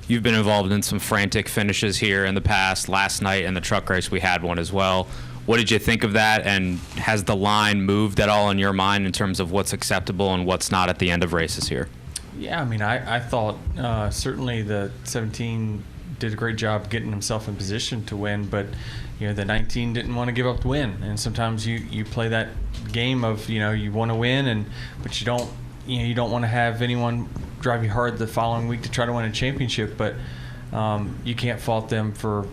You've been involved in some frantic finishes here in the past. Last night in the truck race, we had one as well. What did you think of that, and has the line moved at all in your mind in terms of what's acceptable and what's not at the end of races here? Yeah, I mean, I thought certainly the 17 did a great job getting himself in position to win, but the 19 didn't want to give up the win, and sometimes you play that game of you want to win, but you don't want to have anyone drive you hard the following week to try to win a championship, but you can't fault them for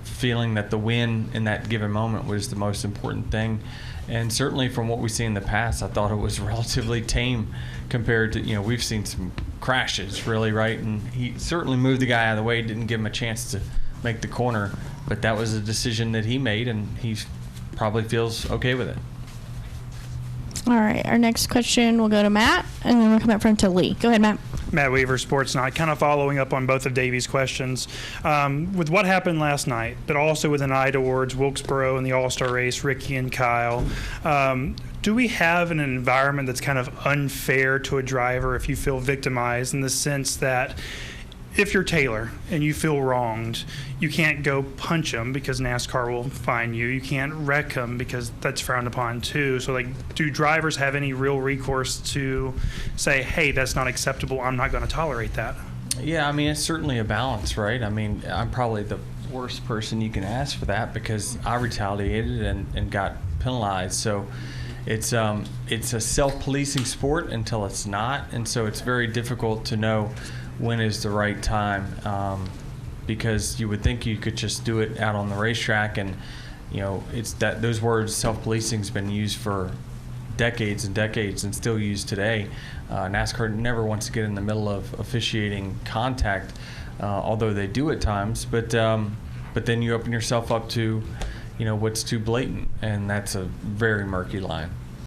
feeling that the win in that given moment was the most important thing. And certainly from what we've seen in the past, I thought it was relatively tame compared to, we've seen some crashes, really, right? And he certainly moved the guy out of the way, didn't give him a chance to make the corner, but that was a decision that he made, and he probably feels okay with it. All right, our next question will go to Matt, and then we'll come up front to Lee. Go ahead, Matt. Matt Weaver, Sports Night. Kind of following up on both of Davey's questions. With what happened last night, but also with an eye towards Wilkesboro and the All-Star race, Ricky and Kyle, do we have an environment that's kind of unfair to a driver if you feel victimized, in the sense that if you're Taylor and you feel wronged, you can't go punch him because NASCAR will fine you. You can't wreck him because that's frowned upon too. So, do drivers have any real recourse to say, hey, that's not acceptable, I'm not going to tolerate that? Yeah, I mean, it's certainly a balance, right? I mean, I'm probably the worst person you can ask for that because I retaliated and got penalized. So it's a self-policing sport until it's not, and so it's very difficult to know when is the right time, because you would think you could just do it out on the racetrack, and it's that those words self-policing has been used for decades and decades and still used today. NASCAR never wants to get in the middle of officiating contact, although they do at times, but then you open yourself up to what's too blatant, and that's a very murky line.